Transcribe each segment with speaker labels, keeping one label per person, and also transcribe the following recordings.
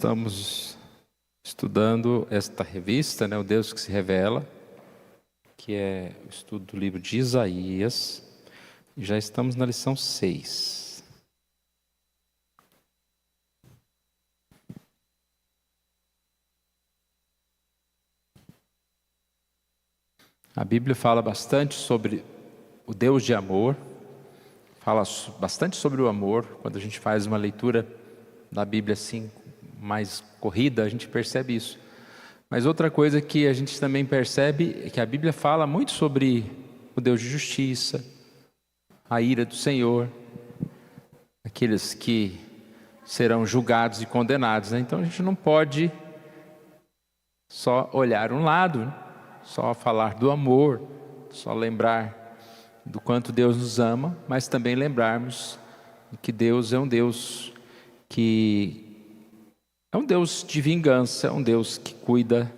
Speaker 1: estamos estudando esta revista, O Deus que se Revela, que é o estudo do livro de Isaías, e já estamos na lição 6. A Bíblia fala bastante sobre o Deus de amor, fala bastante sobre o amor. Quando a gente faz uma leitura da Bíblia assim, mais corrida, a gente percebe isso. Mas outra coisa que a gente também percebe é que a Bíblia fala muito sobre o Deus de justiça, a ira do Senhor, aqueles que serão julgados e condenados, Então a gente não pode só olhar um lado, só falar do amor, só lembrar do quanto Deus nos ama, mas também lembrarmos que Deus é um Deus que é um Deus de vingança, é um Deus que cuida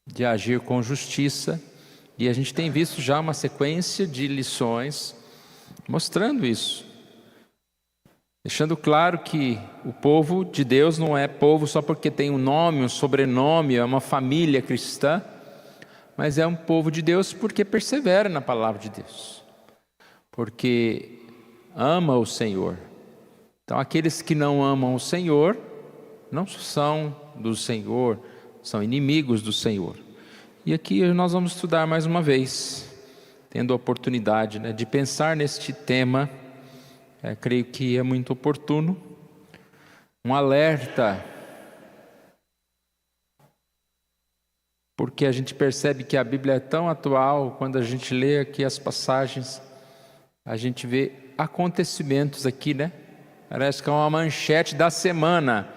Speaker 1: de agir com justiça. E a gente tem visto já uma sequência de lições mostrando isso, deixando claro que o povo de Deus não é povo só porque tem um nome, um sobrenome, é uma família cristã, mas é um povo de Deus porque persevera na palavra de Deus, porque ama o Senhor. Então aqueles que não amam o Senhor não são do Senhor, são inimigos do Senhor. E aqui nós vamos estudar mais uma vez, tendo a oportunidade de pensar neste tema. Creio que é muito oportuno, um alerta, porque a gente percebe que a Bíblia é tão atual. Quando a gente lê aqui as passagens, a gente vê acontecimentos aqui, Parece que é uma manchete da semana.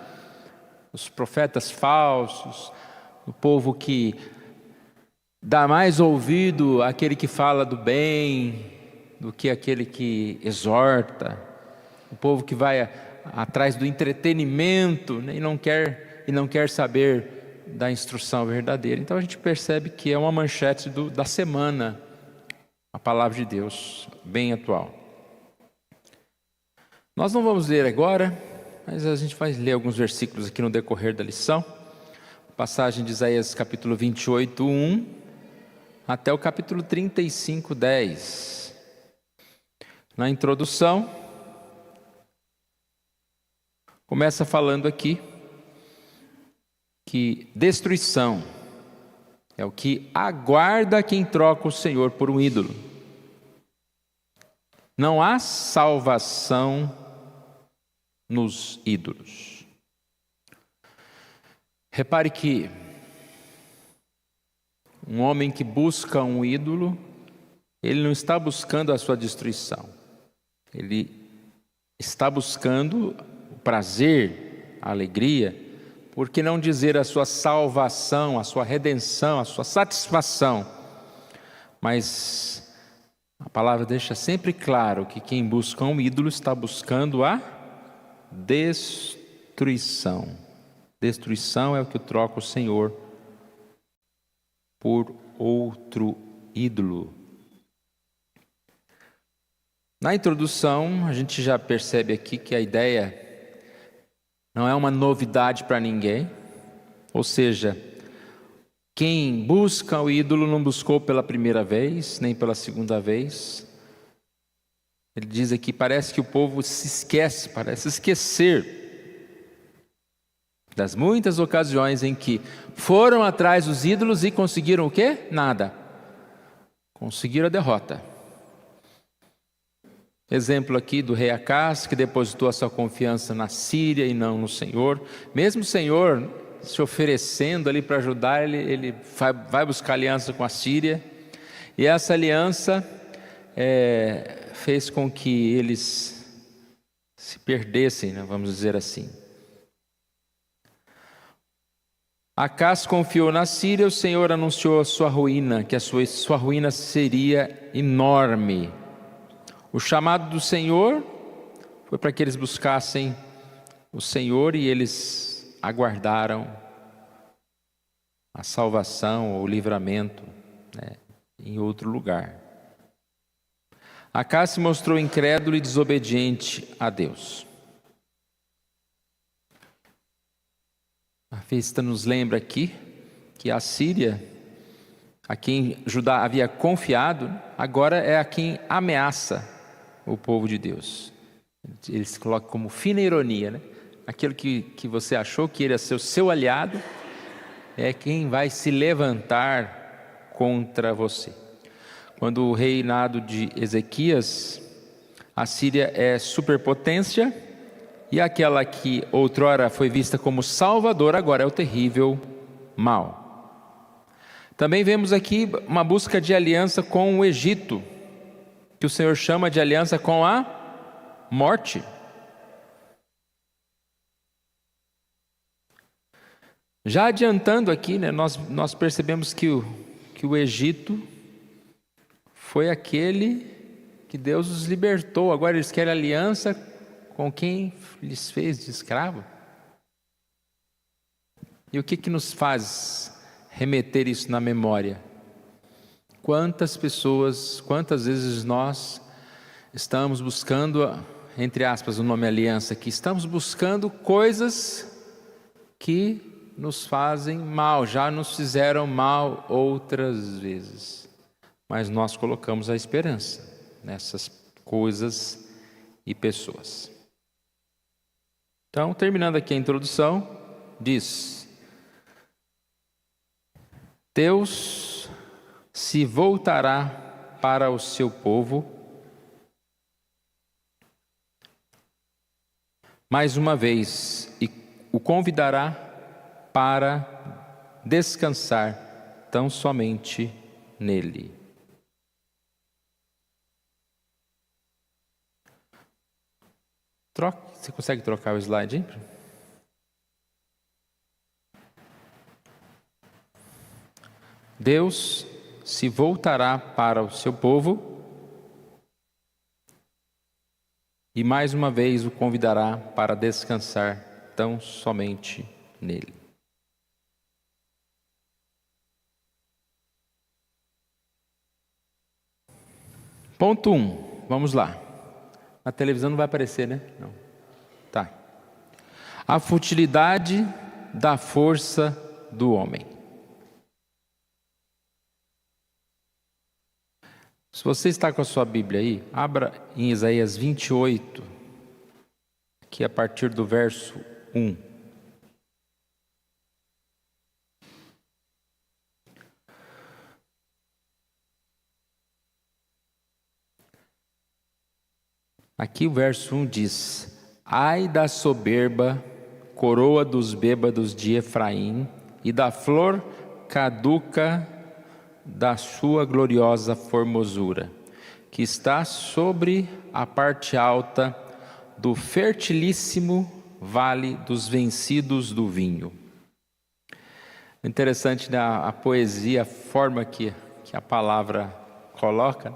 Speaker 1: Os profetas falsos, o povo que dá mais ouvido àquele que fala do bem do que aquele que exorta, o povo que vai atrás do entretenimento, e não quer saber da instrução verdadeira. Então a gente percebe que é uma manchete da semana, a palavra de Deus, bem atual. Nós não vamos ler agora, mas a gente vai ler alguns versículos aqui no decorrer da lição. Passagem de Isaías capítulo 28, 1 até o capítulo 35, 10. Na introdução, começa falando aqui que destruição é o que aguarda quem troca o Senhor por um ídolo. Não há salvação nos ídolos. Repare que um homem que busca um ídolo, ele não está buscando a sua destruição. Ele está buscando o prazer, a alegria, por que não dizer a sua salvação, a sua redenção, a sua satisfação? Mas a palavra deixa sempre claro que quem busca um ídolo está buscando a destruição. Destruição é o que troca o Senhor por outro ídolo. Na introdução, a gente já percebe aqui que a ideia não é uma novidade para ninguém. Ou seja, quem busca o ídolo não buscou pela primeira vez, nem pela segunda vez. Ele diz aqui, parece que o povo parece esquecer das muitas ocasiões em que foram atrás dos ídolos e conseguiram o quê? Nada. Conseguiram a derrota. Exemplo aqui do rei Acás, que depositou a sua confiança na Síria e não no Senhor. Mesmo o Senhor se oferecendo ali para ajudar, ele vai buscar aliança com a Síria. E essa aliança fez com que eles se perdessem, vamos dizer assim. Acás confiou na Síria, o Senhor anunciou a sua ruína, que a sua ruína seria enorme. O chamado do Senhor foi para que eles buscassem o Senhor, e eles aguardaram a salvação ou o livramento em outro lugar. Acás se mostrou incrédulo e desobediente a Deus. A festa nos lembra aqui que a Síria, a quem Judá havia confiado, agora é a quem ameaça o povo de Deus. Eles colocam como fina ironia, né? Aquilo que você achou que ia ser o seu aliado, é quem vai se levantar contra você. Quando o reinado de Ezequias, a Síria é superpotência, e aquela que outrora foi vista como salvador, agora é o terrível mal. Também vemos aqui uma busca de aliança com o Egito, que o Senhor chama de aliança com a morte. Já adiantando aqui, né, nós percebemos que o Egito foi aquele que Deus os libertou. Agora eles querem aliança com quem lhes fez de escravo. E o que nos faz remeter isso na memória? Quantas pessoas, quantas vezes nós estamos buscando, entre aspas, o nome aliança aqui, estamos buscando coisas que nos fazem mal, já nos fizeram mal outras vezes, mas nós colocamos a esperança nessas coisas e pessoas. Então, terminando aqui a introdução, diz: Deus se voltará para o seu povo mais uma vez e o convidará para descansar tão somente nele. Você consegue trocar o slide, hein? Deus se voltará para o seu povo e mais uma vez o convidará para descansar tão somente nele. Ponto 1, vamos lá. Na televisão não vai aparecer, né? Não. Tá. A futilidade da força do homem. Se você está com a sua Bíblia aí, abra em Isaías 28, que é a partir do verso 1. Aqui o verso 1 diz: Ai da soberba, coroa dos bêbados de Efraim, e da flor caduca da sua gloriosa formosura, que está sobre a parte alta do fertilíssimo vale dos vencidos do vinho. Interessante, né, a poesia, a forma que a palavra coloca,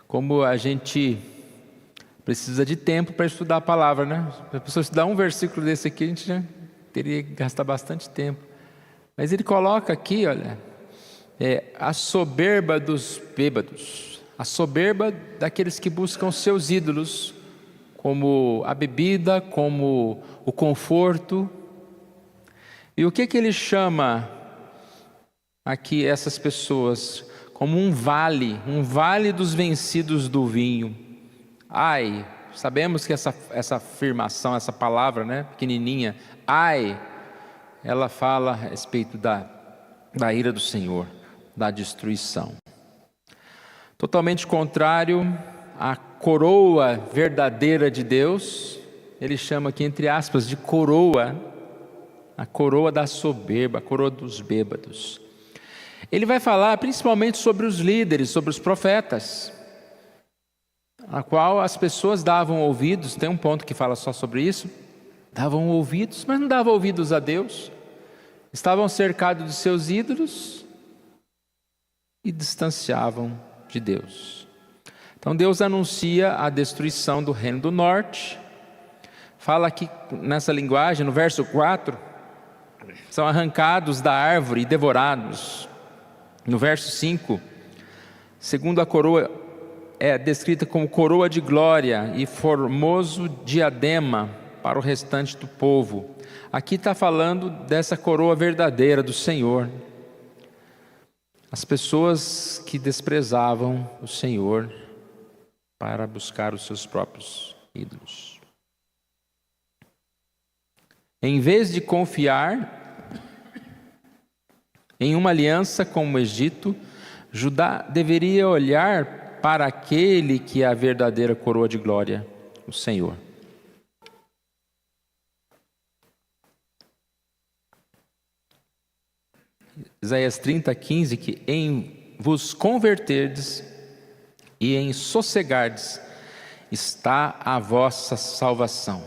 Speaker 1: como a gente precisa de tempo para estudar a palavra, né? Se a pessoa estudar um versículo desse aqui, a gente já teria que gastar bastante tempo. Mas ele coloca aqui, olha, a soberba dos bêbados, a soberba daqueles que buscam seus ídolos, como a bebida, como o conforto. E o que ele chama aqui essas pessoas? Como um vale dos vencidos do vinho. Ai, sabemos que essa afirmação, essa palavra, né, pequenininha, ai, ela fala a respeito da ira do Senhor, da destruição. Totalmente contrário à coroa verdadeira de Deus, ele chama aqui, entre aspas, de coroa, a coroa da soberba, a coroa dos bêbados. Ele vai falar principalmente sobre os líderes, sobre os profetas, a qual as pessoas davam ouvidos. Tem um ponto que fala só sobre isso. Davam ouvidos, mas não davam ouvidos a Deus. Estavam cercados de seus ídolos e distanciavam de Deus. Então Deus anuncia a destruição do reino do norte. Fala aqui nessa linguagem, no verso 4, são arrancados da árvore e devorados. No verso 5, segundo a coroa, é descrita como coroa de glória e formoso diadema para o restante do povo. Aqui está falando dessa coroa verdadeira do Senhor. As pessoas que desprezavam o Senhor para buscar os seus próprios ídolos. Em vez de confiar em uma aliança com o Egito, Judá deveria olhar para aquele que é a verdadeira coroa de glória, o Senhor. Isaías 30:15, que em vos converterdes e em sossegardes está a vossa salvação.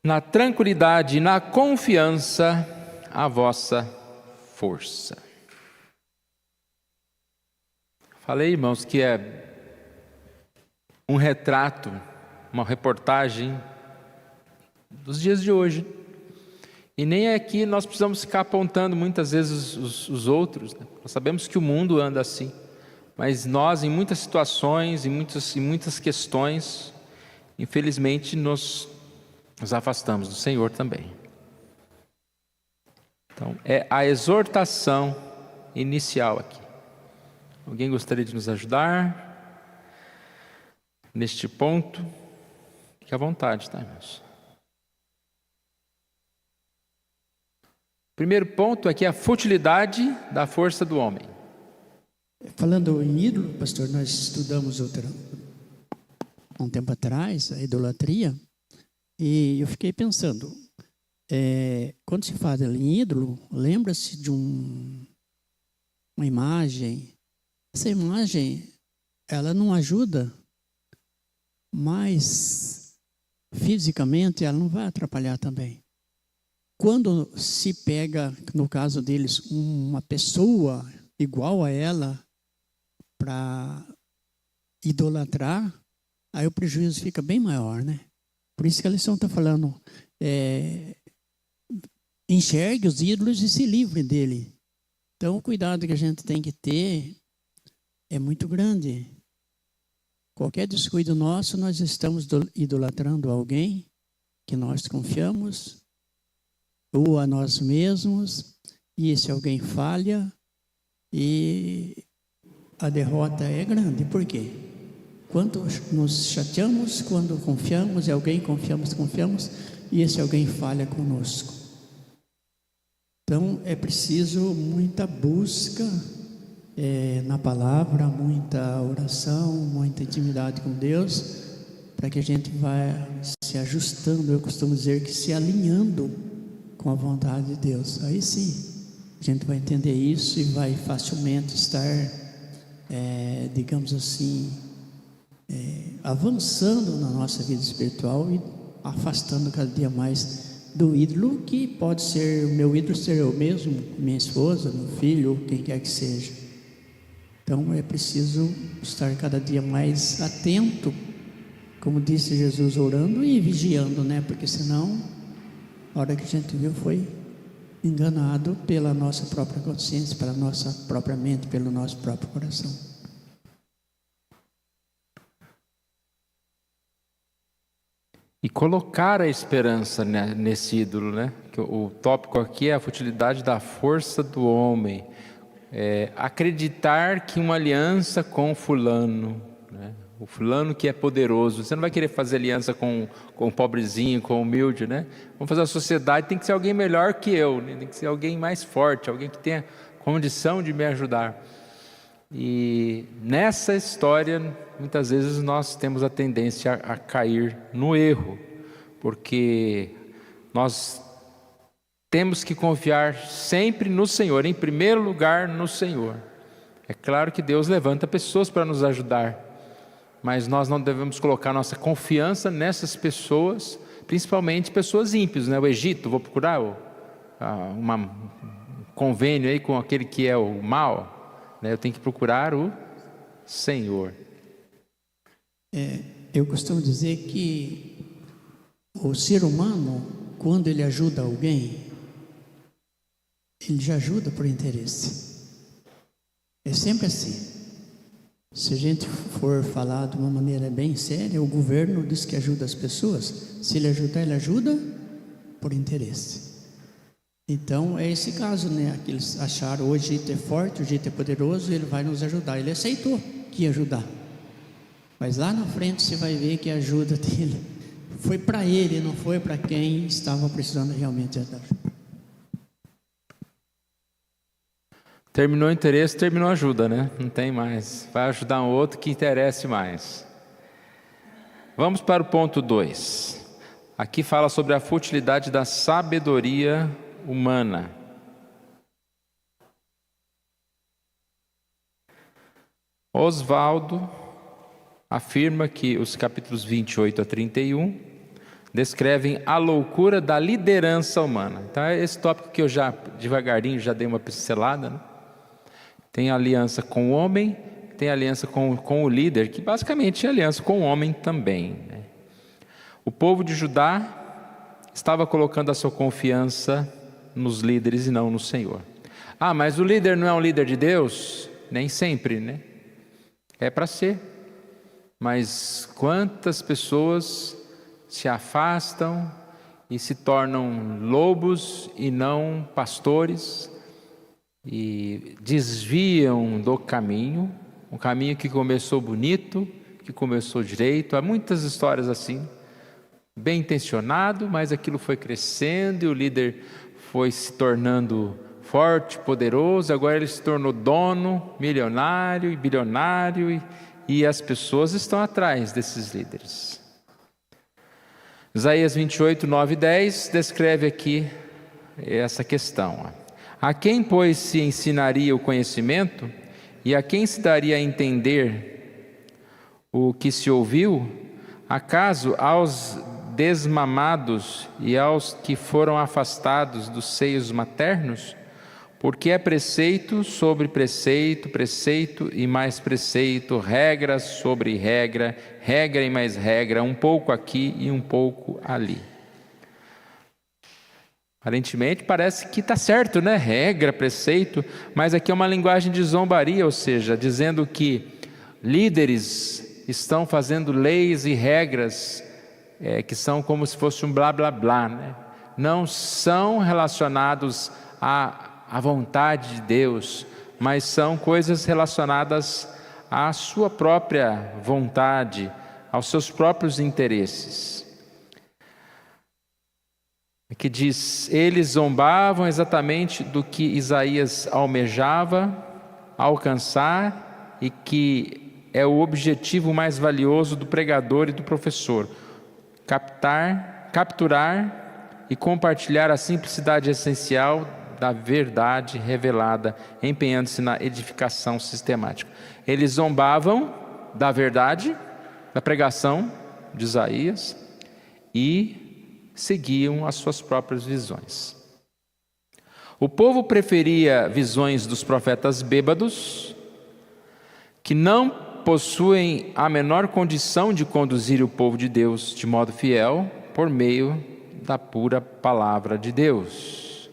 Speaker 1: Na tranquilidade e na confiança, a vossa força. Falei, irmãos, que é um retrato, uma reportagem dos dias de hoje. E nem aqui nós precisamos ficar apontando muitas vezes os outros, né? Nós sabemos que o mundo anda assim. Mas nós, em muitas situações, em muitas questões, infelizmente nos afastamos do Senhor também. Então, é a exortação inicial aqui. Alguém gostaria de nos ajudar neste ponto? Fique à vontade, tá, irmãos? Primeiro ponto aqui é a futilidade da força do homem.
Speaker 2: Falando em ídolo, pastor, nós estudamos um tempo atrás a idolatria, e eu fiquei pensando, quando se fala em ídolo, lembra-se de uma imagem. Essa imagem, ela não ajuda, mas fisicamente ela não vai atrapalhar também. Quando se pega, no caso deles, uma pessoa igual a ela para idolatrar, aí o prejuízo fica bem maior, né? Por isso que a lição está falando, enxergue os ídolos e se livre dele. Então, o cuidado que a gente tem que ter é muito grande. Qualquer descuido nosso, nós estamos idolatrando alguém que nós confiamos, ou a nós mesmos, e esse alguém falha, e a derrota é grande. Por quê? Quando nos chateamos, quando confiamos em alguém, confiamos, e esse alguém falha conosco. Então, é preciso muita busca na palavra, muita oração, muita intimidade com Deus, para que a gente vá se ajustando, eu costumo dizer que se alinhando com a vontade de Deus. Aí sim, a gente vai entender isso e vai facilmente estar, digamos assim, avançando na nossa vida espiritual e afastando cada dia mais do ídolo, que pode ser, o meu ídolo ser eu mesmo, minha esposa, meu filho, quem quer que seja. Então é preciso estar cada dia mais atento, como disse Jesus, orando e vigiando, né? Porque senão, a hora que a gente viu, foi enganado pela nossa própria consciência, pela nossa própria mente, pelo nosso próprio coração.
Speaker 1: E colocar a esperança nesse ídolo, né? Que o tópico aqui é a futilidade da força do homem. Acreditar que uma aliança com fulano, né? O fulano que é poderoso, você não vai querer fazer aliança com o pobrezinho, com o humilde, né? Vamos fazer a sociedade, tem que ser alguém melhor que eu, né? Tem que ser alguém mais forte, alguém que tenha condição de me ajudar. E nessa história, muitas vezes nós temos a tendência a cair no erro, porque nós temos que confiar sempre no Senhor, em primeiro lugar no Senhor. É claro que Deus levanta pessoas para nos ajudar, mas nós não devemos colocar nossa confiança nessas pessoas, principalmente pessoas ímpias, né? O Egito, vou procurar um convênio aí com aquele que é o mal, né? Eu tenho que procurar o Senhor.
Speaker 2: Eu costumo dizer que o ser humano, quando ele ajuda alguém, ele já ajuda por interesse. É sempre assim. Se a gente for falar de uma maneira bem séria, o governo diz que ajuda as pessoas. Se ele ajudar, ele ajuda por interesse. Então é esse caso, né? Aqueles acharam hoje o Egito é forte, o Egito é poderoso, ele vai nos ajudar. Ele aceitou que ia ajudar. Mas lá na frente você vai ver que a ajuda dele foi para ele, não foi para quem estava precisando realmente da ajuda.
Speaker 1: Terminou o interesse, terminou a ajuda, né? Não tem mais. Vai ajudar um outro que interesse mais. Vamos para o ponto 2. Aqui fala sobre a futilidade da sabedoria humana. Oswaldo afirma que os capítulos 28 a 31 descrevem a loucura da liderança humana. Então é esse tópico que eu já devagarinho já dei uma pincelada, né? Tem aliança com o homem, tem aliança com o líder, que basicamente é aliança com o homem também, né? O povo de Judá estava colocando a sua confiança nos líderes e não no Senhor. Ah, mas o líder não é um líder de Deus? Nem sempre, né? É para ser. Mas quantas pessoas se afastam e se tornam lobos e não pastores, e desviam do caminho, um caminho que começou bonito, que começou direito. Há muitas histórias assim, bem intencionado, mas aquilo foi crescendo e o líder foi se tornando forte, poderoso. Agora ele se tornou dono, milionário e bilionário, e as pessoas estão atrás desses líderes. Isaías 28, 9 e 10 descreve aqui essa questão. A quem, pois, se ensinaria o conhecimento, e a quem se daria a entender o que se ouviu? Acaso aos desmamados e aos que foram afastados dos seios maternos? Porque é preceito sobre preceito, preceito e mais preceito, regra sobre regra, regra e mais regra, um pouco aqui e um pouco ali. Aparentemente parece que está certo, né? Regra, preceito, mas aqui é uma linguagem de zombaria, ou seja, dizendo que líderes estão fazendo leis e regras que são como se fosse um blá blá blá, né? Não são relacionados à vontade de Deus, mas são coisas relacionadas à sua própria vontade, aos seus próprios interesses. Que diz, eles zombavam exatamente do que Isaías almejava alcançar e que é o objetivo mais valioso do pregador e do professor: capturar e compartilhar a simplicidade essencial da verdade revelada, empenhando-se na edificação sistemática. Eles zombavam da verdade, da pregação de Isaías e seguiam as suas próprias visões. O povo preferia visões dos profetas bêbados, que não possuem a menor condição de conduzir o povo de Deus de modo fiel, por meio da pura palavra de Deus.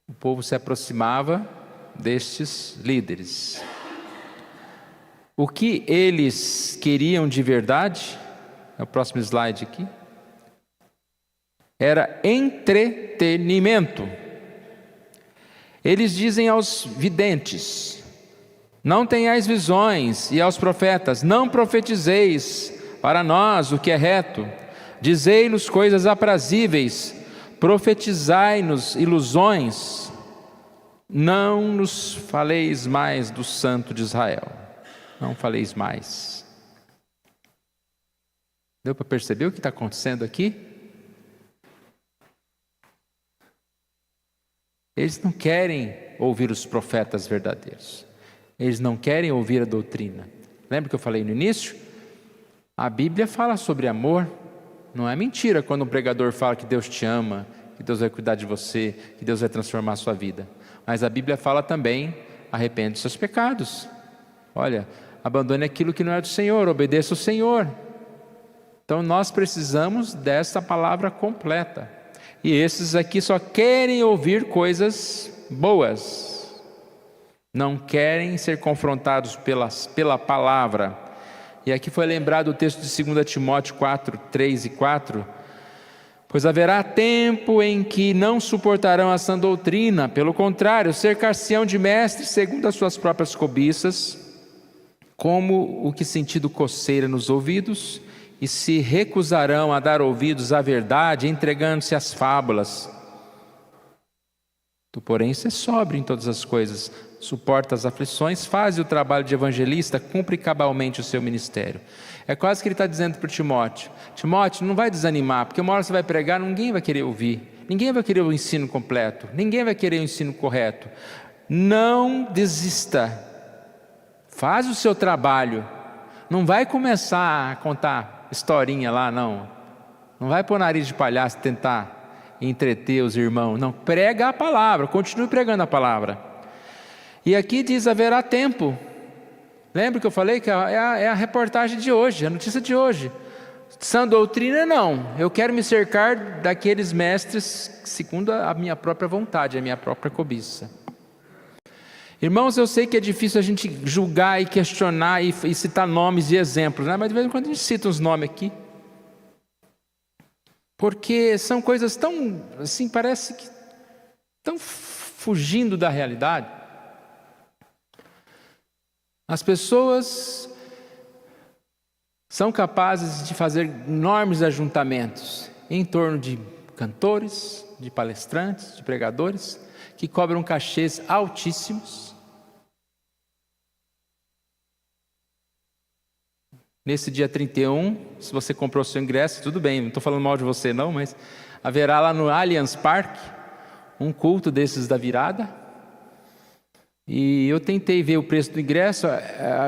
Speaker 1: O povo se aproximava destes líderes. O que eles queriam de verdade, é o próximo slide aqui, era entretenimento. Eles dizem aos videntes: não tenhais visões, e aos profetas: não profetizeis para nós o que é reto. Dizei-nos coisas aprazíveis, profetizai-nos ilusões. Não nos faleis mais do Santo de Israel. Não faleis mais. Deu para perceber o que está acontecendo aqui? Eles não querem ouvir os profetas verdadeiros. Eles não querem ouvir a doutrina. Lembra que eu falei no início? A Bíblia fala sobre amor. Não é mentira quando um pregador fala que Deus te ama, que Deus vai cuidar de você, que Deus vai transformar a sua vida. Mas a Bíblia fala também: arrepende dos seus pecados. Olha, abandone aquilo que não é do Senhor, obedeça ao Senhor. Então nós precisamos dessa palavra completa. E esses aqui só querem ouvir coisas boas. não querem ser confrontados pela palavra. E aqui foi lembrado o texto de 2 Timóteo 4, 3 e 4. Pois haverá tempo em que não suportarão a sã doutrina, pelo contrário, cercar-se-ão de mestres segundo as suas próprias cobiças, como o que sentido coceira nos ouvidos, e se recusarão a dar ouvidos à verdade, entregando-se às fábulas. Tu, porém, sê sóbrio em todas as coisas, suporta as aflições, faz o trabalho de evangelista, cumpre cabalmente o seu ministério. É quase que ele está dizendo para Timóteo: Timóteo, não vai desanimar, porque uma hora você vai pregar, ninguém vai querer ouvir, ninguém vai querer o ensino completo, ninguém vai querer o ensino correto. Não desista, faz o seu trabalho, não vai começar a contar historinha lá, não vai pôr nariz de palhaço tentar entreter os irmãos, não, prega a palavra, continue pregando a palavra. E aqui diz: haverá tempo. Lembra que eu falei que é a reportagem de hoje, a notícia de hoje. Sã doutrina não, eu quero me cercar daqueles mestres segundo a minha própria vontade, a minha própria cobiça. Irmãos, eu sei que é difícil a gente julgar e questionar e citar nomes e exemplos, né? Mas de vez em quando a gente cita uns nomes aqui, porque são coisas tão, assim, parece que estão fugindo da realidade. As pessoas são capazes de fazer enormes ajuntamentos em torno de cantores, de palestrantes, de pregadores, que cobram cachês altíssimos. Nesse dia 31, se você comprou seu ingresso, tudo bem, não estou falando mal de você não, mas haverá lá no Allianz Parque um culto desses da virada. E eu tentei ver o preço do ingresso,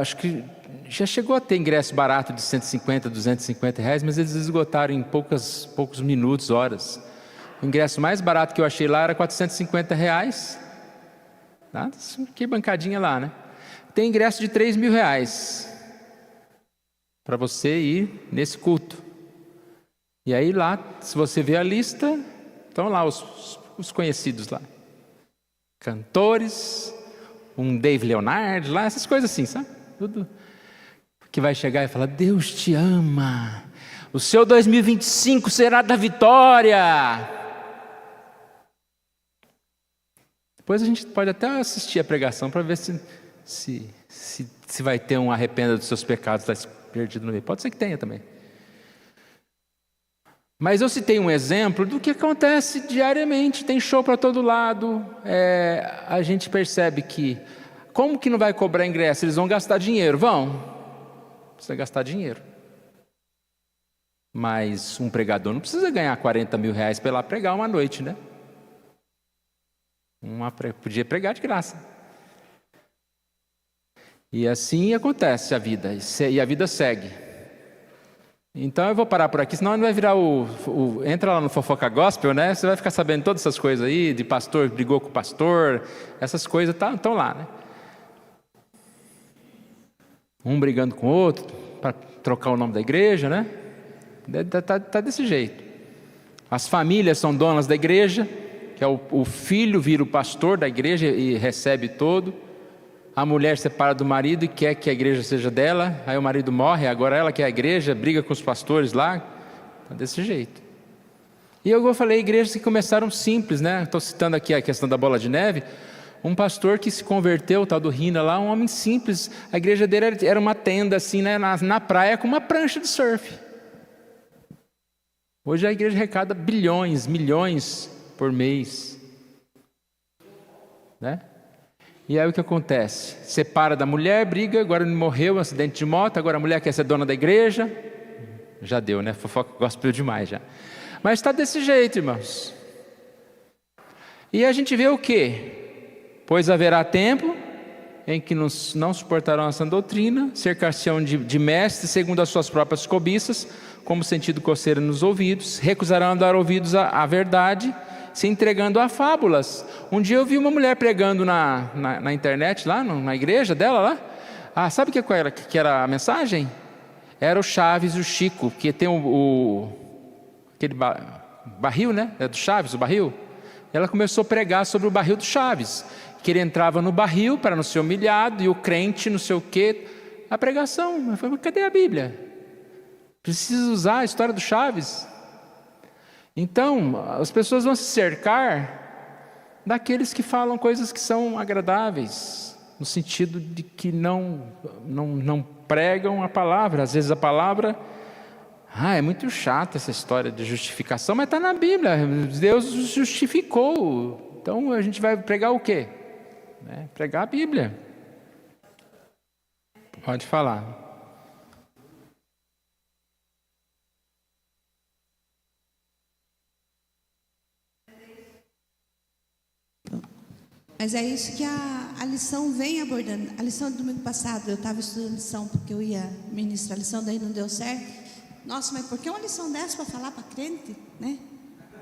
Speaker 1: acho que já chegou a ter ingresso barato de 150, 250 reais, mas eles esgotaram em poucos minutos, horas. O ingresso mais barato que eu achei lá era 450 reais. Tá? Que bancadinha lá, né? Tem ingresso de 3 mil reais para você ir nesse culto. E aí lá, se você vê a lista, estão lá os conhecidos lá. Cantores, um Dave Leonardo lá, essas coisas assim, sabe? Tudo que vai chegar e falar: Deus te ama, o seu 2025 será da vitória. Depois a gente pode até assistir a pregação para ver se vai ter um arrependa dos seus pecados, está perdido no meio. Pode ser que tenha também. Mas eu citei um exemplo do que acontece diariamente, tem show para todo lado, a gente percebe que, como que não vai cobrar ingresso? Eles vão gastar dinheiro, precisa gastar dinheiro. Mas um pregador não precisa ganhar 40 mil reais para ir lá pregar uma noite, né? Podia pregar de graça. E assim acontece a vida, e a vida segue. Então eu vou parar por aqui, senão não vai virar entra lá no Fofoca Gospel, né? Você vai ficar sabendo todas essas coisas aí, de pastor brigou com o pastor, essas coisas estão lá, né? Um brigando com o outro, para trocar o nome da igreja, né? Tá desse jeito. As famílias são donas da igreja, que é o filho vira o pastor da igreja e recebe todo. A mulher separa do marido e quer que a igreja seja dela, aí o marido morre, agora ela quer a igreja, briga com os pastores lá, tá desse jeito. E eu falei, igrejas que começaram simples, né? Estou citando aqui a questão da bola de neve. Um pastor que se converteu, o tal do Rina lá, um homem simples, a igreja dele era uma tenda assim, né, na praia com uma prancha de surf. Hoje a igreja arrecada bilhões, milhões por mês, né? E aí o que acontece? Separa da mulher, briga, agora ele morreu, um acidente de moto, agora a mulher quer ser dona da igreja. Já deu, né? Fofoca gospel demais já. Mas está desse jeito, irmãos. E a gente vê o quê? Pois haverá tempo em que não suportarão a sã doutrina, cercar-se-ão de mestres segundo as suas próprias cobiças, como sentido coceira nos ouvidos, recusarão a dar ouvidos à verdade, se entregando a fábulas. Um dia eu vi uma mulher pregando na internet, lá na igreja dela lá. Sabe o que era a mensagem? Era o Chaves e o Chico, que tem aquele barril, né? É do Chaves, o barril. Ela começou a pregar sobre o barril do Chaves, que ele entrava no barril para não ser humilhado, e o crente não sei o quê. A pregação, mas cadê a Bíblia? Precisa usar a história do Chaves. Então, as pessoas vão se cercar daqueles que falam coisas que são agradáveis, no sentido de que não pregam a palavra. Às vezes a palavra, é muito chata essa história de justificação, mas está na Bíblia, Deus justificou. Então a gente vai pregar o quê? Pregar a Bíblia. Pode falar.
Speaker 3: Mas é isso que a lição vem abordando. A lição do domingo passado, eu estava estudando lição porque eu ia ministrar a lição, daí não deu certo. Nossa, mas por que uma lição dessa para falar para crente, né?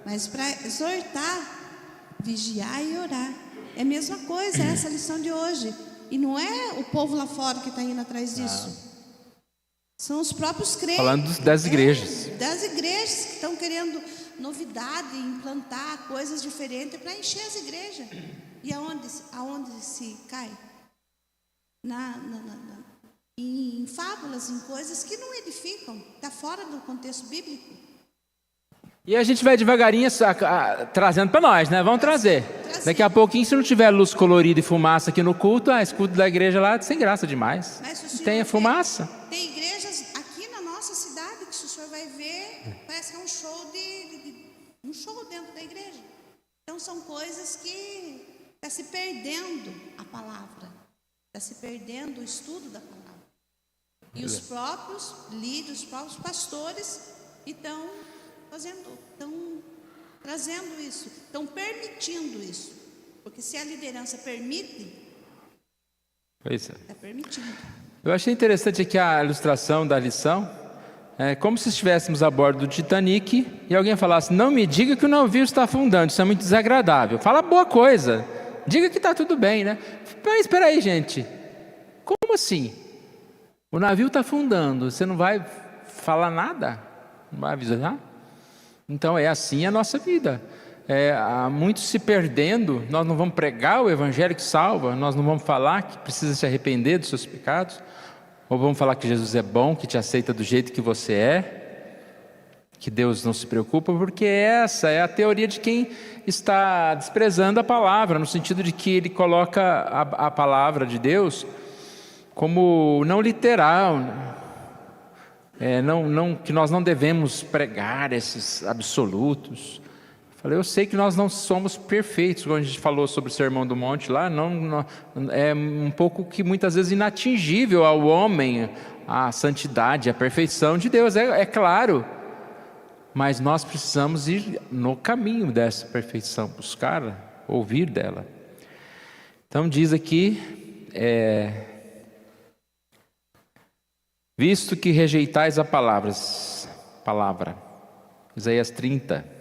Speaker 3: Mas para exortar, vigiar e orar. É a mesma coisa, essa lição de hoje. E não é o povo lá fora que está indo atrás disso. São os próprios crentes.
Speaker 1: Falando das igrejas.
Speaker 3: Das igrejas que estão querendo novidade, implantar coisas diferentes para encher as igrejas. E aonde se cai? Em fábulas, em coisas que não edificam, está fora do contexto bíblico.
Speaker 1: E a gente vai devagarinho trazendo para nós, né? Vamos trazer. Daqui a pouquinho, se não tiver luz colorida e fumaça aqui no culto, esse culto da igreja lá, sem graça demais. Tem a fumaça.
Speaker 3: Tem igrejas aqui na nossa cidade que, se o senhor vai ver, parece que é um show um show dentro da igreja. Então são coisas que está se perdendo a palavra, está se perdendo o estudo da palavra. E os próprios líderes, os próprios pastores estão trazendo isso, estão permitindo isso. Porque se a liderança permite, está permitindo.
Speaker 1: Eu achei interessante aqui a ilustração da lição. É como se estivéssemos a bordo do Titanic e alguém falasse: não me diga que o navio está afundando, isso é muito desagradável. Fala boa coisa, diga que está tudo bem, né? Mas espera aí, gente, como assim? O navio está afundando, você não vai falar nada? Não vai avisar? Então é assim a nossa vida. Há muitos se perdendo. Nós não vamos pregar o evangelho que salva, nós não vamos falar que precisa se arrepender dos seus pecados, ou vamos falar que Jesus é bom, que te aceita do jeito que você é, que Deus não se preocupa, porque essa é a teoria de quem está desprezando a palavra, no sentido de que ele coloca a palavra de Deus como não literal, que nós não devemos pregar esses absolutos. Eu sei que nós não somos perfeitos, quando a gente falou sobre o Sermão do Monte lá, é um pouco que muitas vezes inatingível ao homem, a santidade, a perfeição de Deus, é claro, mas nós precisamos ir no caminho dessa perfeição, buscar, ouvir dela. Então diz aqui, visto que rejeitais a palavra, Isaías 30,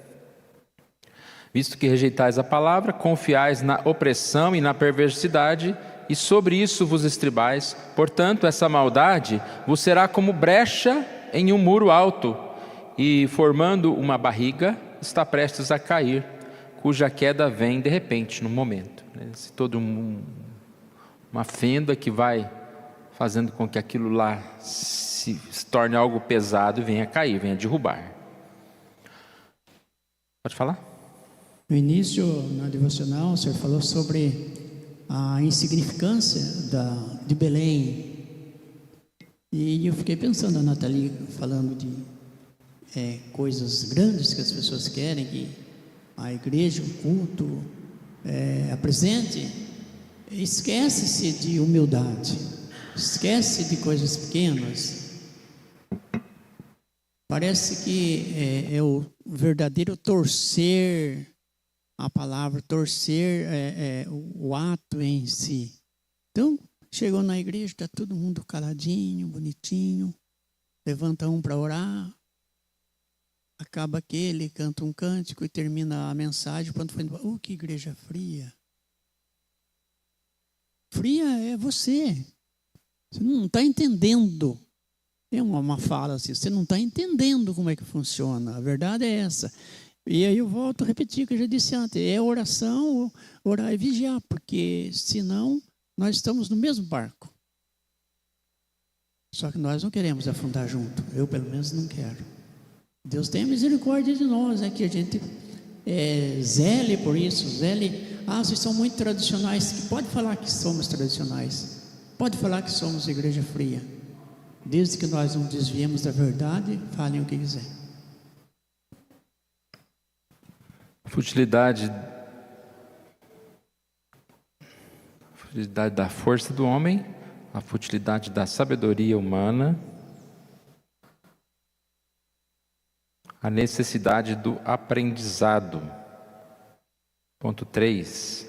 Speaker 1: visto que rejeitais a palavra, confiais na opressão e na perversidade, e sobre isso vos estribais, portanto essa maldade vos será como brecha em um muro alto, e formando uma barriga, está prestes a cair, cuja queda vem de repente, num momento. Uma fenda que vai fazendo com que aquilo lá se torne algo pesado e venha a cair, venha a derrubar. Pode falar?
Speaker 2: No início, na devocional, o senhor falou sobre a insignificância de Belém. E eu fiquei pensando, a Nathalie falando de coisas grandes que as pessoas querem, que a igreja, o culto apresente. Esquece-se de humildade, esquece de coisas pequenas. Parece que é o verdadeiro torcer a palavra, torcer o ato em si. Então, chegou na igreja, está todo mundo caladinho, bonitinho, levanta um para orar, acaba aquele, canta um cântico e termina a mensagem, quando foi embora, que igreja fria. Fria é você não está entendendo. Tem uma fala assim, você não está entendendo como é que funciona, a verdade é essa. E aí eu volto a repetir o que eu já disse antes, é oração, orar e vigiar, porque senão nós estamos no mesmo barco. Só que nós não queremos afundar junto, eu pelo menos não quero. Deus tenha misericórdia de nós, que a gente zele por isso, vocês são muito tradicionais, que pode falar que somos tradicionais, pode falar que somos igreja fria, desde que nós não desviemos da verdade, falem o que quiser.
Speaker 1: Futilidade da força do homem, a futilidade da sabedoria humana, a necessidade do aprendizado. Ponto 3.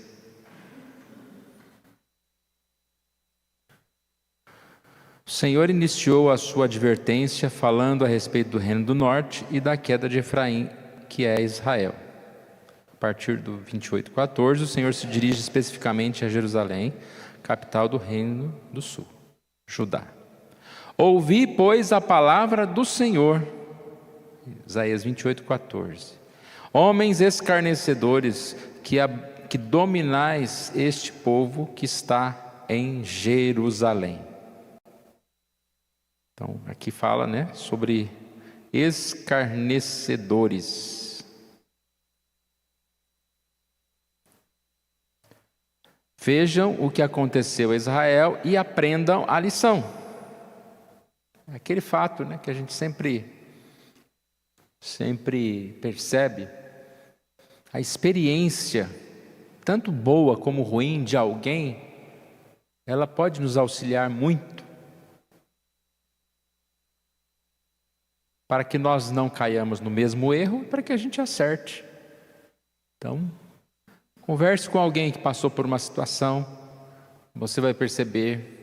Speaker 1: O Senhor iniciou a sua advertência falando a respeito do reino do norte e da queda de Efraim, que é Israel. A partir do 28:14, o Senhor se dirige especificamente a Jerusalém, capital do reino do sul, Judá. Ouvi, pois, a palavra do Senhor. Isaías 28:14. Homens escarnecedores, que dominais este povo que está em Jerusalém. Então, aqui fala, sobre escarnecedores. Vejam o que aconteceu a Israel e aprendam a lição. Aquele fato, que a gente sempre percebe, a experiência, tanto boa como ruim de alguém, ela pode nos auxiliar muito para que nós não caiamos no mesmo erro, para que a gente acerte. Então, converse com alguém que passou por uma situação, você vai perceber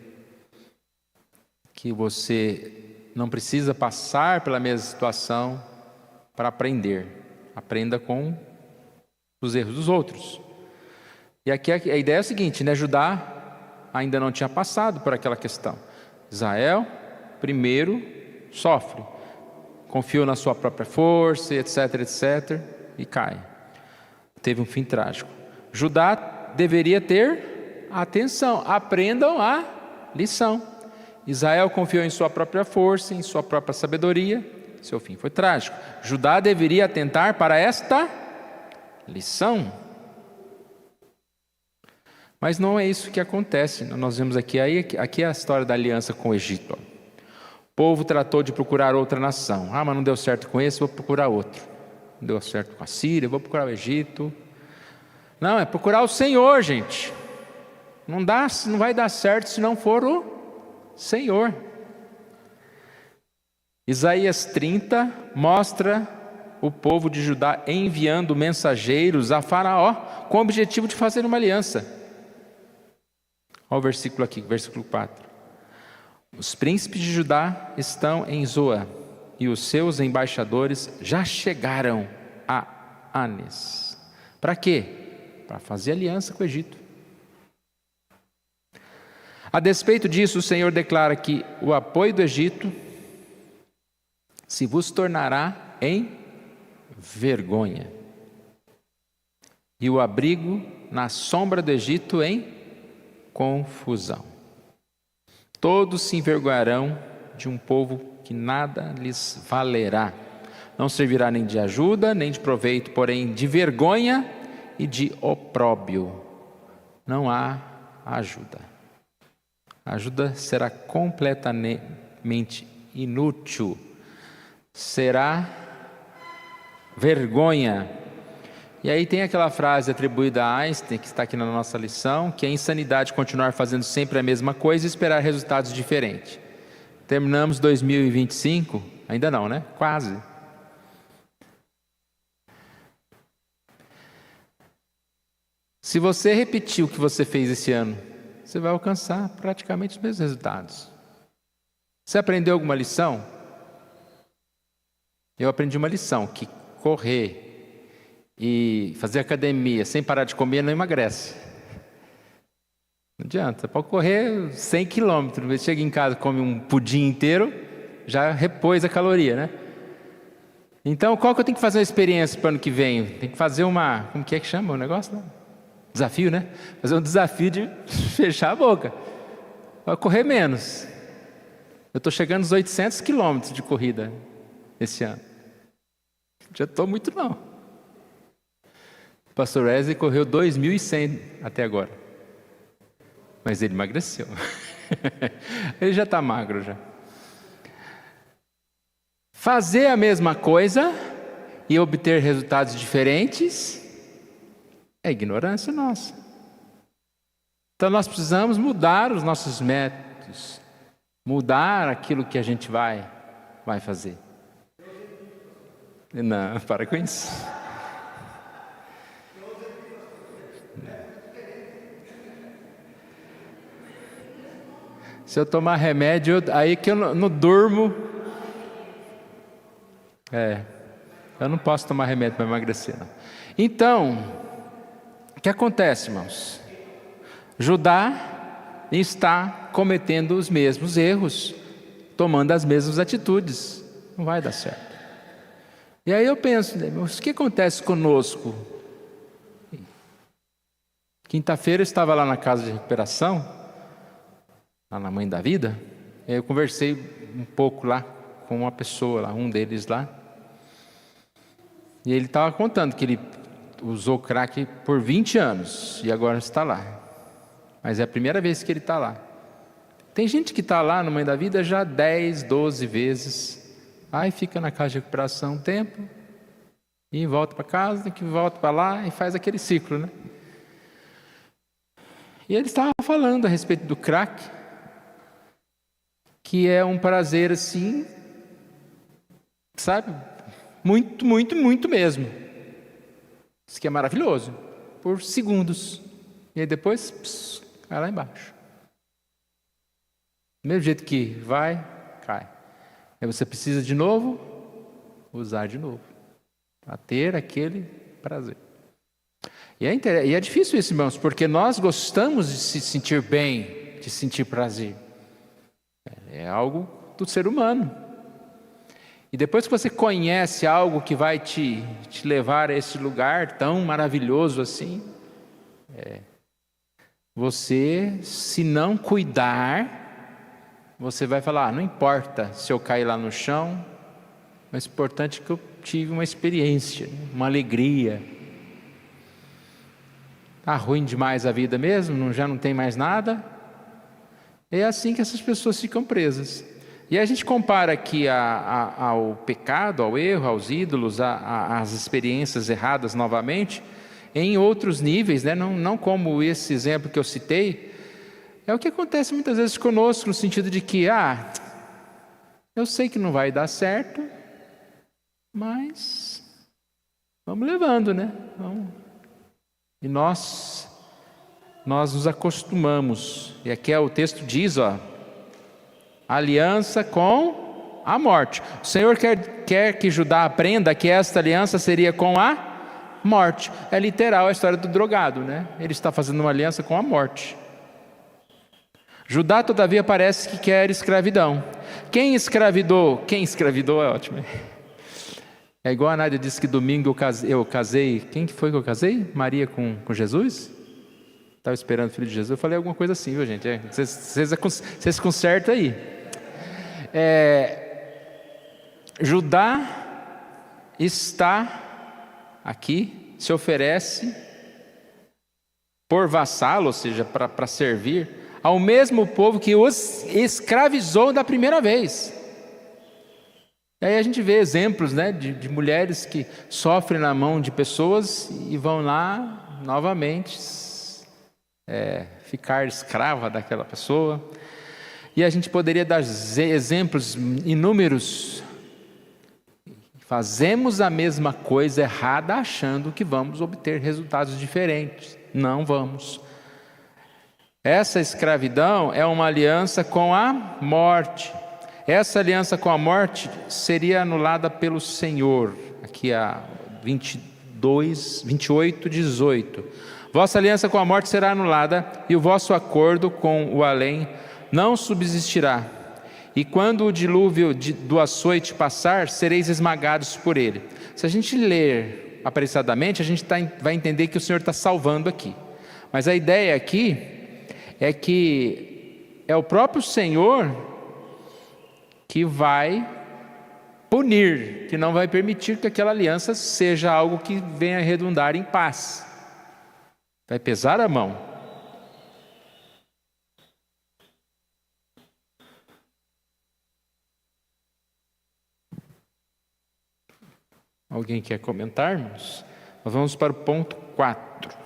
Speaker 1: que você não precisa passar pela mesma situação para aprender. Aprenda com os erros dos outros. E aqui a ideia é a seguinte, Judá ainda não tinha passado por aquela questão. Israel, primeiro, sofre. Confiou na sua própria força, etc, e cai. Teve um fim trágico. Judá deveria ter atenção, aprendam a lição. Israel confiou em sua própria força, em sua própria sabedoria, seu fim foi trágico. Judá deveria atentar para esta lição. Mas não é isso que acontece. Nós vemos aqui é a história da aliança com o Egito. O povo tratou de procurar outra nação. Mas não deu certo com esse, vou procurar outro. Não deu certo com a Síria, vou procurar o Egito. Não, é procurar o Senhor, gente. Não vai dar certo se não for o Senhor. Isaías 30 mostra o povo de Judá enviando mensageiros a Faraó com o objetivo de fazer uma aliança. Olha o versículo aqui, versículo 4. Os príncipes de Judá estão em Zoa e os seus embaixadores já chegaram a Anes. Para quê? Para fazer aliança com o Egito. A despeito disso, o Senhor declara que o apoio do Egito se vos tornará em vergonha, e o abrigo na sombra do Egito em confusão. Todos se envergonharão de um povo que nada lhes valerá. Não servirá nem de ajuda, nem de proveito, porém de vergonha e de opróbio. Não há ajuda. A ajuda será completamente inútil. Será vergonha. E aí tem aquela frase atribuída a Einstein, que está aqui na nossa lição, que é insanidade continuar fazendo sempre a mesma coisa e esperar resultados diferentes. Terminamos 2025? Ainda não, né? Quase. Se você repetir o que você fez esse ano, você vai alcançar praticamente os mesmos resultados. Você aprendeu alguma lição? Eu aprendi uma lição, que correr e fazer academia sem parar de comer não emagrece. Não adianta, você pode correr 100 quilômetros, você chega em casa, come um pudim inteiro, já repôs a caloria, né? Então, qual que eu tenho que fazer uma experiência para o ano que vem? Tem que fazer como que chama o negócio? Não? Desafio, né? Fazer um desafio de fechar a boca. Vai correr menos. Eu estou chegando aos 800 quilômetros de corrida esse ano. Já estou muito não. O pastor Wesley correu 2.100 até agora. Mas ele emagreceu. Ele já está magro já. Fazer a mesma coisa e obter resultados diferentes é ignorância nossa. Então nós precisamos mudar os nossos métodos, mudar aquilo que a gente vai fazer. Não, para com isso. Se eu tomar remédio, aí que eu não durmo. Eu não posso tomar remédio para emagrecer. Não. Então, o que acontece, irmãos? Judá está cometendo os mesmos erros, tomando as mesmas atitudes. Não vai dar certo. E aí eu penso, o que acontece conosco? Quinta-feira eu estava lá na casa de recuperação, lá na Mãe da Vida, e eu conversei um pouco lá com uma pessoa lá, um deles lá, e ele estava contando que ele usou crack por 20 anos, e agora está lá, mas é a primeira vez que ele está lá. Tem gente que está lá na Mãe da Vida já 10, 12 vezes, aí fica na casa de recuperação um tempo, e volta para casa, que volta para lá, e faz aquele ciclo, né? E ele estava falando a respeito do crack, que é um prazer assim, sabe, muito, muito, muito mesmo. Isso que é maravilhoso, por segundos. E aí depois, cai lá embaixo. Do mesmo jeito que vai, cai. Aí você precisa de novo, usar de novo, para ter aquele prazer. E é difícil isso, irmãos, porque nós gostamos de se sentir bem, de sentir prazer. É algo do ser humano. E depois que você conhece algo que vai te levar a esse lugar tão maravilhoso assim, você, se não cuidar, você vai falar, não importa se eu cair lá no chão, mas o importante é que eu tive uma experiência, uma alegria. Está ruim demais a vida mesmo, já não tem mais nada. É assim que essas pessoas ficam presas. E a gente compara aqui ao pecado, ao erro, aos ídolos, às experiências erradas novamente, em outros níveis, né? Não como esse exemplo que eu citei. É o que acontece muitas vezes conosco, no sentido de que, eu sei que não vai dar certo, mas vamos levando, né? E nós nos acostumamos, e aqui o texto diz, aliança com a morte. O Senhor quer que Judá aprenda que esta aliança seria com a morte. É literal a história do drogado, né? Ele está fazendo uma aliança com a morte. Judá, todavia, parece que quer escravidão. Quem escravidou é ótimo. É igual a Nádia disse que domingo eu casei. Quem que foi que eu casei? Maria com Jesus? Estava esperando o filho de Jesus. Eu falei alguma coisa assim, viu, gente? Vocês consertam aí. Judá está aqui, se oferece por vassalo, ou seja, para servir, ao mesmo povo que os escravizou da primeira vez. E aí a gente vê exemplos, né, de mulheres que sofrem na mão de pessoas e vão lá novamente ficar escrava daquela pessoa. E a gente poderia dar exemplos inúmeros. Fazemos a mesma coisa errada achando que vamos obter resultados diferentes. Não vamos. Essa escravidão é uma aliança com a morte. Essa aliança com a morte seria anulada pelo Senhor. Aqui a 28, 18. Vossa aliança com a morte será anulada, e o vosso acordo com o além não subsistirá. e quando o dilúvio do açoite passar, sereis esmagados por ele. Se a gente ler apressadamente, a gente vai entender que o Senhor está salvando aqui. Mas a ideia aqui é que é o próprio Senhor que vai punir, que não vai permitir que aquela aliança seja algo que venha redundar em paz. Vai pesar a mão. Alguém quer comentar, irmãos? Nós vamos para o ponto 4.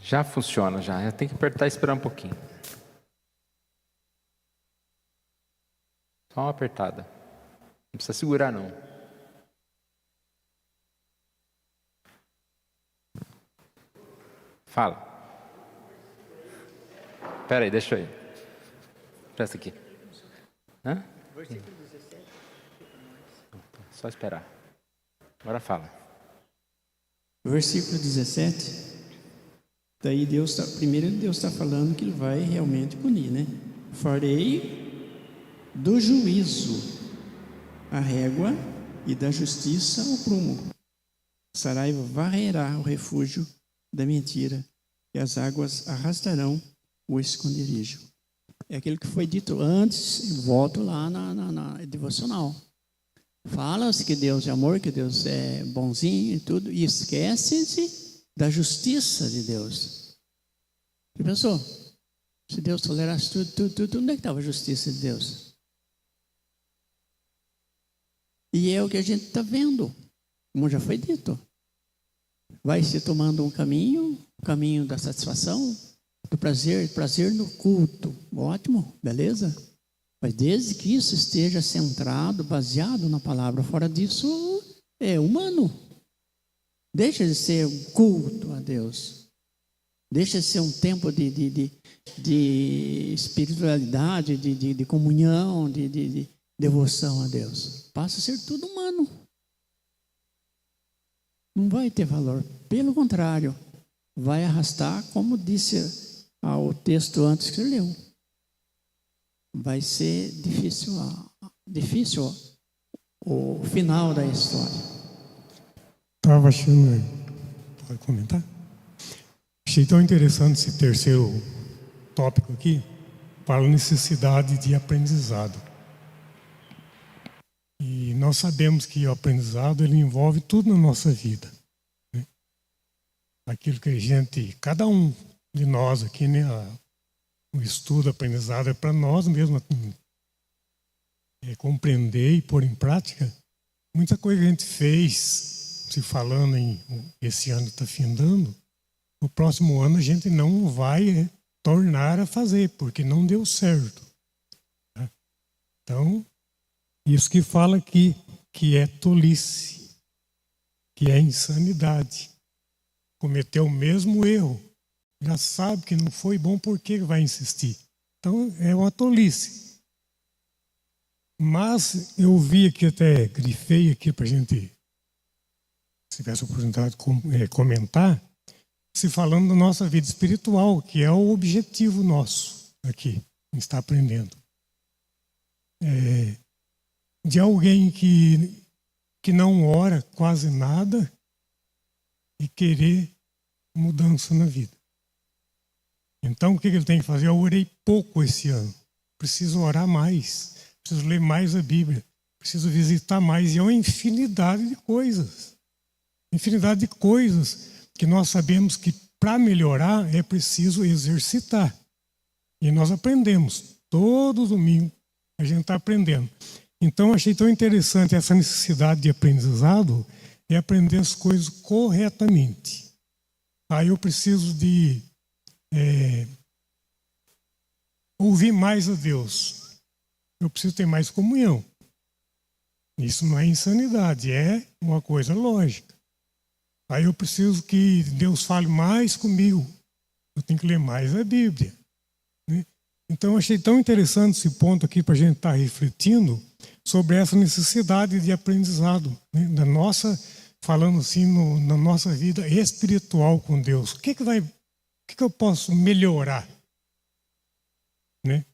Speaker 1: Já funciona, já tem que apertar e esperar um pouquinho. Só uma apertada. Não precisa segurar, não. Fala. Espera aí, deixa eu ir. Presta aqui. Hã? Só esperar. Agora fala.
Speaker 2: Versículo 17. Daí primeiro Deus está falando que Ele vai realmente punir, né? Farei do juízo a régua e da justiça o prumo. Saraiva varrerá o refúgio da mentira e as águas arrastarão o esconderijo. É aquilo que foi dito antes, volto lá na devocional. Fala-se que Deus é amor, que Deus é bonzinho e tudo, e esquece-se da justiça de Deus. Você pensou? Se Deus tolerasse tudo, onde é que estava a justiça de Deus? E é o que a gente está vendo, como já foi dito. Vai se tomando um caminho, o caminho da satisfação, do prazer no culto. Ótimo, beleza? Mas desde que isso esteja centrado, baseado na palavra, fora disso é humano. Deixa de ser um culto a Deus. Deixa de ser um tempo de espiritualidade, de comunhão, de devoção a Deus. Passa a ser tudo humano. Não vai ter valor. Pelo contrário, vai arrastar, como disse o texto antes que você leu. Vai ser difícil o final da história.
Speaker 4: Estava achando, pode comentar? Achei tão interessante esse terceiro tópico aqui, para a necessidade de aprendizado. E nós sabemos que o aprendizado ele envolve tudo na nossa vida, né? Aquilo que a gente, cada um de nós aqui, né, o estudo, o aprendizado é para nós mesmos compreender e pôr em prática. Muita coisa que a gente fez, se falando em esse ano está findando, no próximo ano a gente não vai tornar a fazer, porque não deu certo. Tá? Então, isso que fala aqui, que é tolice, que é insanidade. Cometeu o mesmo erro, já sabe que não foi bom, por que vai insistir? Então, é uma tolice. Mas eu vi aqui, até grifei aqui para a gente, se tivesse a oportunidade de comentar, se falando da nossa vida espiritual, que é o objetivo nosso aqui, está aprendendo. De alguém que não ora quase nada e querer mudança na vida. Então, o que ele tem que fazer? Eu orei pouco esse ano. Preciso orar mais. Preciso ler mais a Bíblia. Preciso visitar mais. E é uma infinidade de coisas. Infinidade de coisas que nós sabemos que para melhorar é preciso exercitar. E nós aprendemos. Todo domingo a gente está aprendendo. Então, achei tão interessante essa necessidade de aprendizado, é aprender as coisas corretamente. Aí eu preciso de ouvir mais a Deus. Eu preciso ter mais comunhão. Isso não é insanidade, é uma coisa lógica. Aí eu preciso que Deus fale mais comigo. Eu tenho que ler mais a Bíblia, né? Então, eu achei tão interessante esse ponto aqui para a gente estar refletindo sobre essa necessidade de aprendizado, né? Falando assim, na nossa vida espiritual com Deus. O que eu posso melhorar? Né?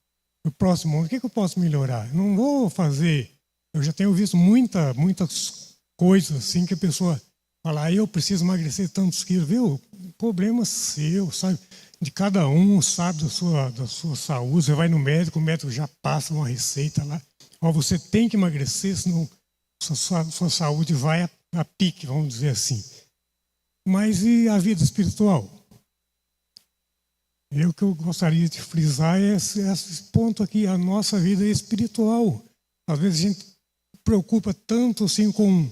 Speaker 4: No próximo ano, o que eu posso melhorar? Não vou fazer. Eu já tenho visto muitas coisas assim que a pessoa fala, eu preciso emagrecer tantos quilos. Viu? Problema seu, sabe? De cada um, sabe, da sua saúde. Você vai no médico, o médico já passa uma receita lá. Você tem que emagrecer, senão sua saúde vai a pique, vamos dizer assim. Mas e a vida espiritual? O que eu gostaria de frisar é esse ponto aqui, a nossa vida espiritual. Às vezes a gente preocupa tanto assim com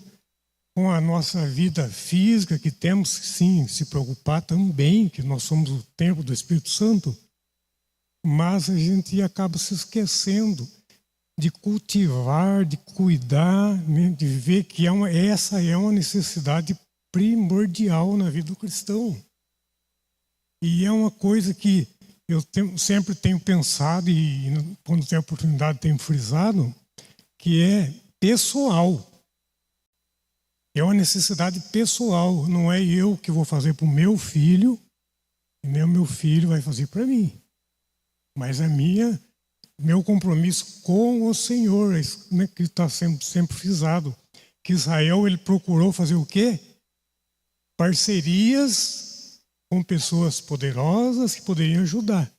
Speaker 4: a nossa vida física, que temos que sim se preocupar também, que nós somos o templo do Espírito Santo, mas a gente acaba se esquecendo de cultivar, de cuidar, né, de ver que essa é uma necessidade primordial na vida do cristão. E é uma coisa que eu sempre tenho pensado e quando tenho oportunidade tenho frisado, que é pessoal. É uma necessidade pessoal, não é eu que vou fazer para o meu filho, nem o meu filho vai fazer para mim. Mas meu compromisso com o Senhor, né, que está sempre frisado, que Israel ele procurou fazer o quê? Parcerias com pessoas poderosas que poderiam ajudar.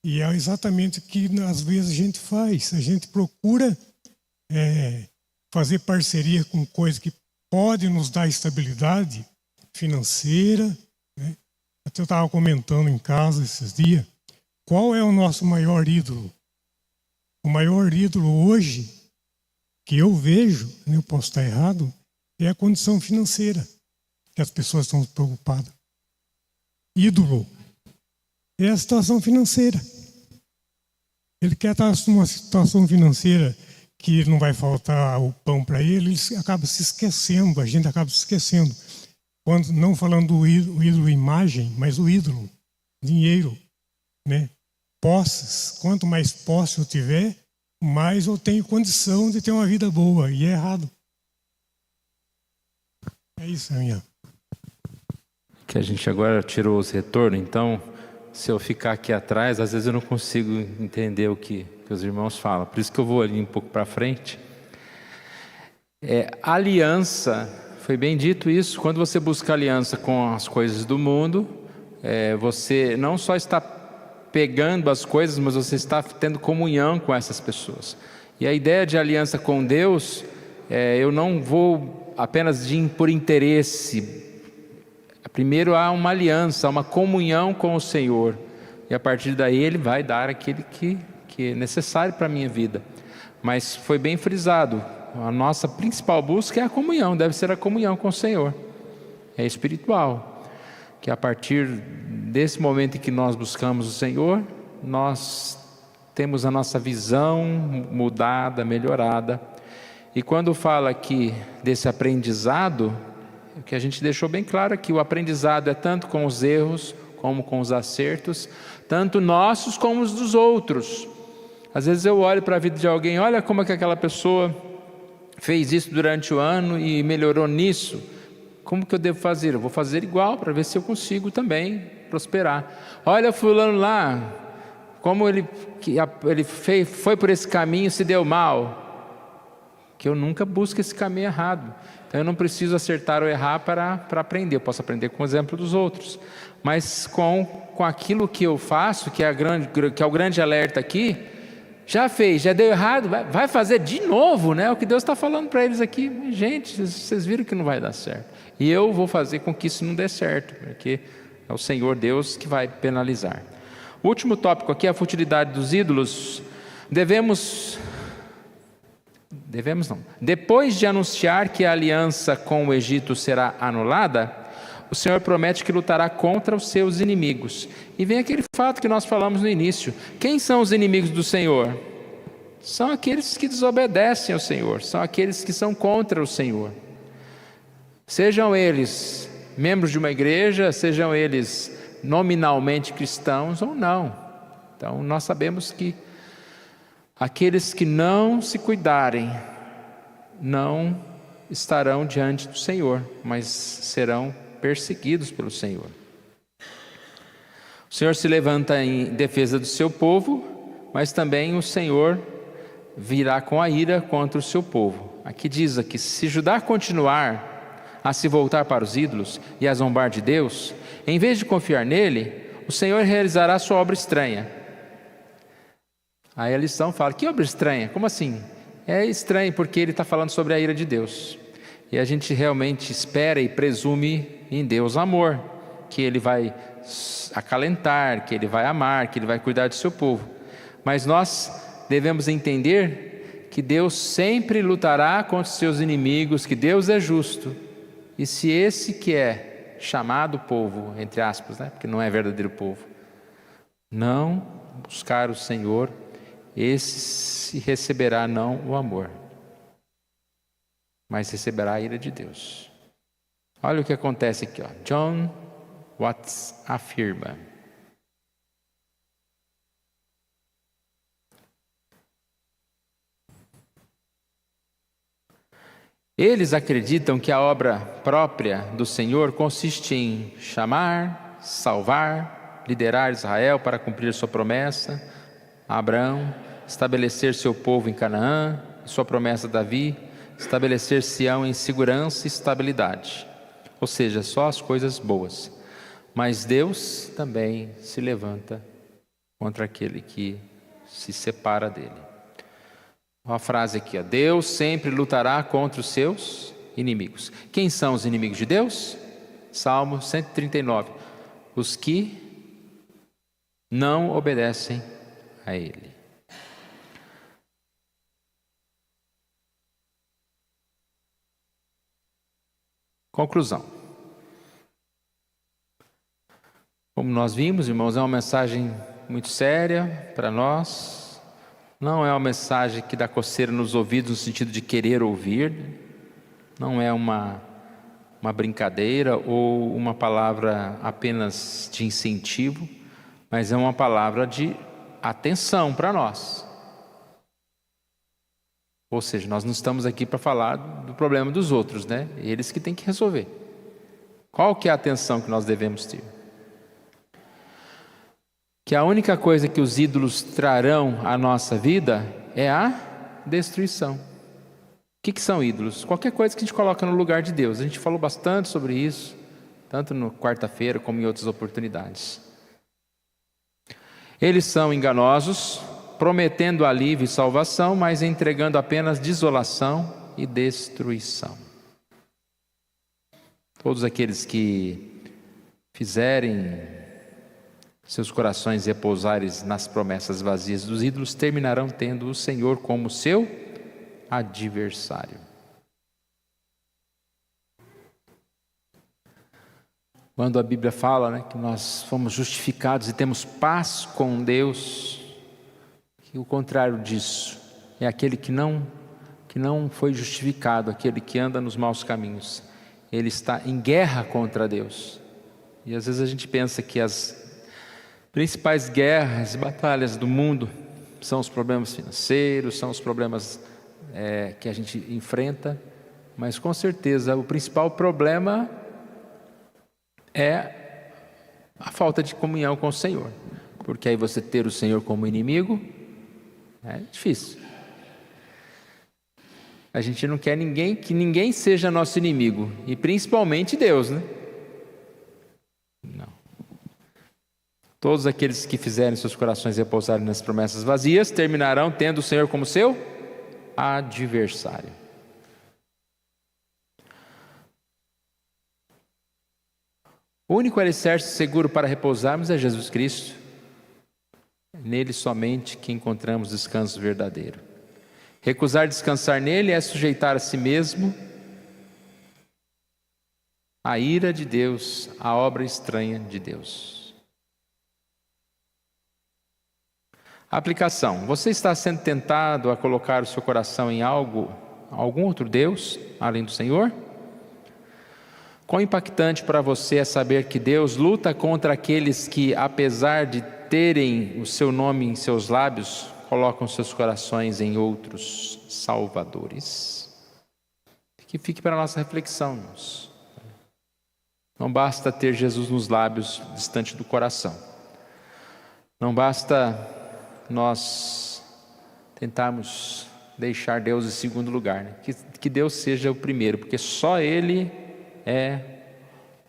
Speaker 4: E é exatamente o que às vezes a gente faz. A gente procura fazer parceria com coisas que podem nos dar estabilidade financeira. Né? Até eu estava comentando em casa esses dias. Qual é o nosso maior ídolo? O maior ídolo hoje, que eu vejo, eu posso estar errado, é a condição financeira que as pessoas estão preocupadas. Ídolo é a situação financeira. Ele quer estar numa situação financeira que não vai faltar o pão para ele acaba se esquecendo, a gente acaba se esquecendo. Quando, não falando do ídolo imagem, mas o ídolo, dinheiro, né? Posses. Quanto mais posse eu tiver, mais eu tenho condição de ter uma vida boa. E é errado. É isso, minha.
Speaker 1: Que a gente agora tirou os retornos, então, se eu ficar aqui atrás, às vezes eu não consigo entender o que os irmãos falam. Por isso que eu vou ali um pouco para frente. Aliança, foi bem dito isso, quando você busca aliança com as coisas do mundo, você não só está pegando as coisas, mas você está tendo comunhão com essas pessoas. E a ideia de aliança com Deus, eu não vou apenas por interesse. Primeiro há uma aliança, uma comunhão com o Senhor. E a partir daí Ele vai dar aquele que é necessário para a minha vida. Mas foi bem frisado, a nossa principal busca é a comunhão, deve ser a comunhão com o Senhor. É espiritual. Que a partir desse momento em que nós buscamos o Senhor, nós temos a nossa visão mudada, melhorada. E quando fala aqui desse aprendizado, o que a gente deixou bem claro aqui, o aprendizado é tanto com os erros, como com os acertos, tanto nossos como os dos outros. Às vezes eu olho para a vida de alguém, olha como é que aquela pessoa fez isso durante o ano e melhorou nisso. Como que eu devo fazer? Eu vou fazer igual para ver se eu consigo também prosperar. Olha fulano lá, como ele foi por esse caminho e se deu mal. Que eu nunca busco esse caminho errado. Então eu não preciso acertar ou errar para aprender. Eu posso aprender com o exemplo dos outros. Mas com aquilo que eu faço, que é o grande alerta aqui, já fez, já deu errado, vai fazer de novo, né? É o que Deus está falando para eles aqui. Gente, vocês viram que não vai dar certo. E eu vou fazer com que isso não dê certo, porque é o Senhor Deus que vai penalizar. O último tópico aqui é a futilidade dos ídolos. Depois de anunciar que a aliança com o Egito será anulada, o Senhor promete que lutará contra os seus inimigos. E vem aquele fato que nós falamos no início. Quem são os inimigos do Senhor? São aqueles que desobedecem ao Senhor, são aqueles que são contra o Senhor. Sejam eles membros de uma igreja, sejam eles nominalmente cristãos ou não. Então nós sabemos que aqueles que não se cuidarem não estarão diante do Senhor, mas serão perseguidos pelo Senhor. O Senhor se levanta em defesa do seu povo, mas também o Senhor virá com a ira contra o seu povo. Aqui diz que se Judá continuar a se voltar para os ídolos e a zombar de Deus, em vez de confiar nele, o Senhor realizará sua obra estranha. Aí a lição fala, que obra estranha? Como assim? É estranho porque ele está falando sobre a ira de Deus. E a gente realmente espera e presume em Deus amor, que Ele vai acalentar, que Ele vai amar, que Ele vai cuidar do seu povo. Mas nós devemos entender que Deus sempre lutará contra os seus inimigos, que Deus é justo. E se esse que é chamado povo, entre aspas, porque não é verdadeiro povo, não buscar o Senhor, esse receberá não o amor, mas receberá a ira de Deus. Olha o que acontece aqui, John Watts afirma: eles acreditam que a obra própria do Senhor consiste em chamar, salvar, liderar Israel para cumprir sua promessa a Abraão, estabelecer seu povo em Canaã, sua promessa a Davi, estabelecer Sião em segurança e estabilidade, ou seja, só as coisas boas. Mas Deus também se levanta contra aquele que se separa dele. Uma frase aqui, Deus sempre lutará contra os seus inimigos. Quem são os inimigos de Deus? Salmo 139, os que não obedecem a Ele. Conclusão. Como nós vimos, irmãos, é uma mensagem muito séria para nós. Não é uma mensagem que dá coceira nos ouvidos no sentido de querer ouvir. Não é uma brincadeira ou uma palavra apenas de incentivo, mas é uma palavra de atenção para nós. Ou seja, nós não estamos aqui para falar do problema dos outros, Eles que têm que resolver. Qual que é a atenção que nós devemos ter? Que a única coisa que os ídolos trarão à nossa vida é a destruição. O que são ídolos? Qualquer coisa que a gente coloca no lugar de Deus. A gente falou bastante sobre isso, tanto no quarta-feira como em outras oportunidades. Eles são enganosos, prometendo alívio e salvação, mas entregando apenas desolação e destruição. Todos aqueles que fizerem seus corações repousarem nas promessas vazias dos ídolos, terminarão tendo o Senhor como seu adversário. Quando a Bíblia fala que nós fomos justificados e temos paz com Deus, que o contrário disso é aquele que não foi justificado, aquele que anda nos maus caminhos. Ele está em guerra contra Deus. E às vezes a gente pensa que as principais guerras e batalhas do mundo são os problemas financeiros, são os problemas que a gente enfrenta, mas com certeza o principal problema é a falta de comunhão com o Senhor, porque aí você ter o Senhor como inimigo é difícil. A gente não quer que ninguém seja nosso inimigo, e principalmente Deus, Não. Todos aqueles que fizerem seus corações repousarem nas promessas vazias, terminarão tendo o Senhor como seu adversário. O único alicerce seguro para repousarmos é Jesus Cristo. Nele somente que encontramos descanso verdadeiro. Recusar descansar nele é sujeitar a si mesmo à ira de Deus, à obra estranha de Deus. Aplicação. Você está sendo tentado a colocar o seu coração em algum outro Deus, além do Senhor? Quão impactante para você é saber que Deus luta contra aqueles que, apesar de terem o seu nome em seus lábios, colocam seus corações em outros salvadores. Que fique para a nossa reflexão, irmãos. Não basta ter Jesus nos lábios, distante do coração. Não basta nós tentarmos deixar Deus em segundo lugar, né? Que Deus seja o primeiro, porque só Ele é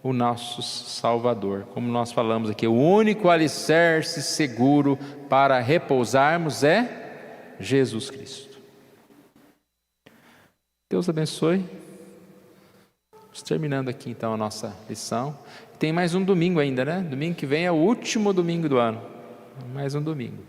Speaker 1: o nosso Salvador. Como nós falamos aqui, o único alicerce seguro para repousarmos é Jesus Cristo. Deus abençoe. Estamos terminando aqui então a nossa lição. Tem mais um domingo ainda, né? Domingo que vem é o último domingo do ano. Mais um domingo.